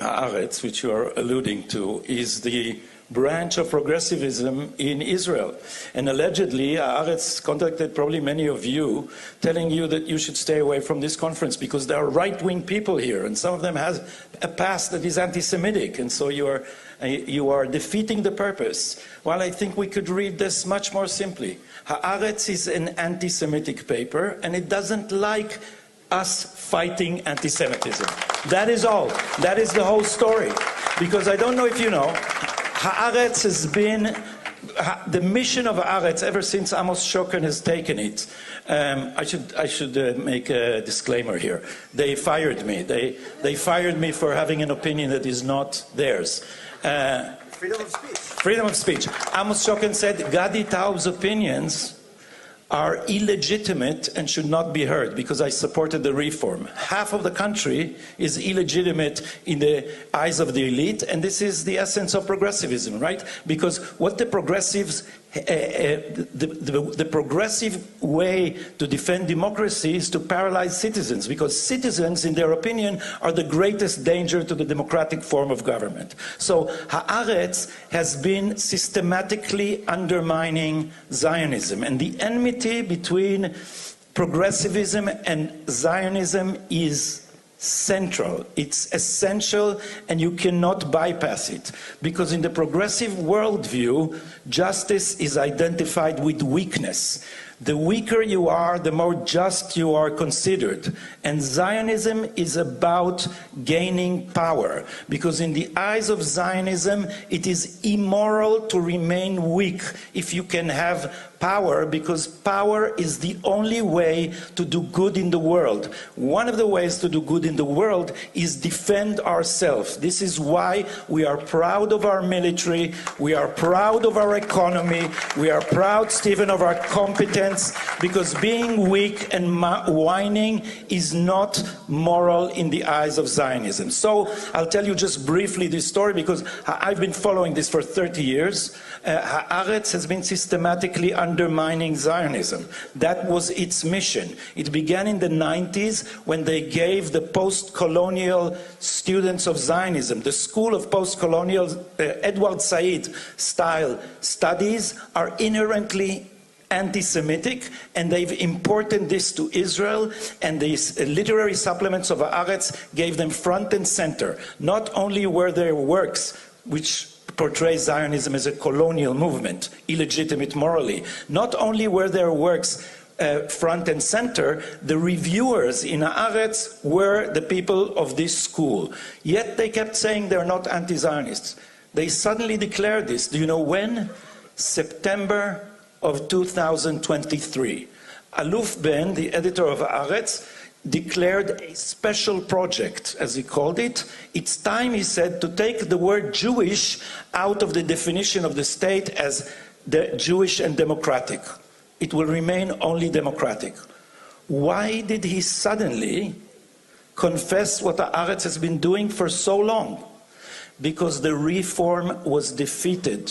Haaretz, which you are alluding to, is the branch of progressivism in Israel. And allegedly, Haaretz contacted probably many of you, telling you that you should stay away from this conference because there are right-wing people here, and some of them have a past that is anti-Semitic, and so you are defeating the purpose. Well, I think we could read this much more simply. Haaretz is an anti-Semitic paper, and it doesn't like us fighting anti-Semitism. That is all. That is the whole story. Because I don't know if you know, Haaretz has been, the mission of Haaretz ever since Amos Shokan has taken it. I should make a disclaimer here. They fired me. They fired me for having an opinion that is not theirs. Freedom of speech. Freedom of speech. Amos Shokan said Gaddi Taub's opinions are illegitimate and should not be heard because I supported the reform. Half of the country is illegitimate in the eyes of the elite, and this is the essence of progressivism, right? Because what the progressives, the progressive way to defend democracy is to paralyze citizens, because citizens, in their opinion, are the greatest danger to the democratic form of government. So Haaretz has been systematically undermining Zionism, and the enmity between progressivism and Zionism is central. It's essential, and you cannot bypass it, because in the progressive worldview, justice is identified with weakness. The weaker you are, the more just you are considered. And Zionism is about gaining power, because in the eyes of Zionism, it is immoral to remain weak if you can have power, because power is the only way to do good in the world. One of the ways to do good in the world is defend ourselves. This is why we are proud of our military, we are proud of our economy, we are proud, Stephen, of our competence, because being weak and whining is not moral in the eyes of Zionism. So I'll tell you just briefly this story, because I've been following this for 30 years. Haaretz has been systematically undermining Zionism. That was its mission. It began in the 90s when they gave the post-colonial students of Zionism, the school of post-colonial Edward Said style studies, are inherently anti-Semitic, and they've imported this to Israel, and these literary supplements of Haaretz gave them front and center. Not only were their works, which portrays Zionism as a colonial movement, illegitimate morally, not only were their works front and center, the reviewers in Haaretz were the people of this school. Yet they kept saying they're not anti-Zionists. They suddenly declared this. Do you know when? September of 2023. Aluf Ben, the editor of Haaretz, declared a special project, as he called it. It's time, he said, to take the word Jewish out of the definition of the state as the Jewish and democratic. It will remain only democratic. Why did he suddenly confess what Haaretz has been doing for so long? Because the reform was defeated,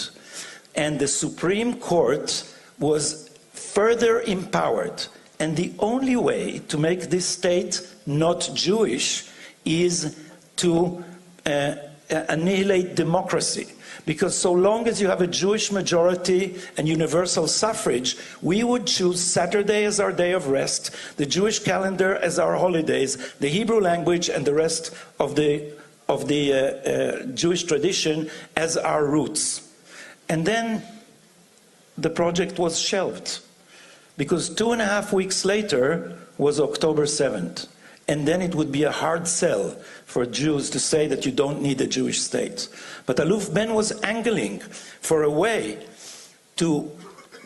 and the Supreme Court was further empowered. And the only way to make this state not Jewish is to annihilate democracy. Because so long as you have a Jewish majority and universal suffrage, we would choose Saturday as our day of rest, the Jewish calendar as our holidays, the Hebrew language and the rest of the Jewish tradition as our roots. And then the project was shelved, because 2.5 weeks later was October 7th. And then it would be a hard sell for Jews to say that you don't need a Jewish state. But Aluf Ben was angling for a way to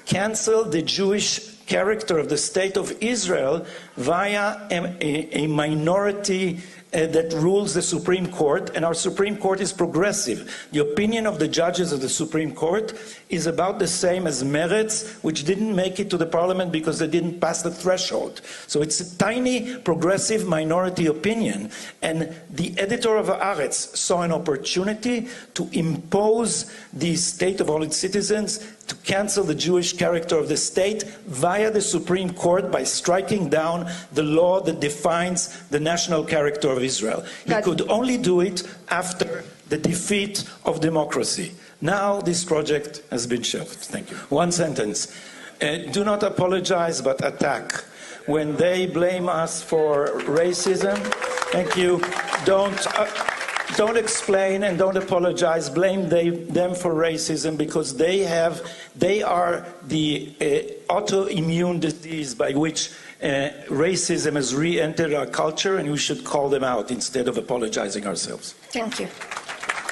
cancel the Jewish character of the state of Israel via a minority that rules the Supreme Court, and our Supreme Court is progressive. The opinion of the judges of the Supreme Court is about the same as Meretz, which didn't make it to the parliament because they didn't pass the threshold. So it's a tiny progressive minority opinion, and the editor of Haaretz saw an opportunity to impose the state of all its citizens to cancel the Jewish character of the state via the Supreme Court by striking down the law that defines the national character of Israel. He could only do it after the defeat of democracy. Now this project has been shelved. Thank you. One sentence. Do not apologize but attack. When they blame us for racism, thank you, don't explain and don't apologize. Blame them for racism because they are the autoimmune disease by which racism has re-entered our culture, and we should call them out instead of apologizing ourselves. Thank you.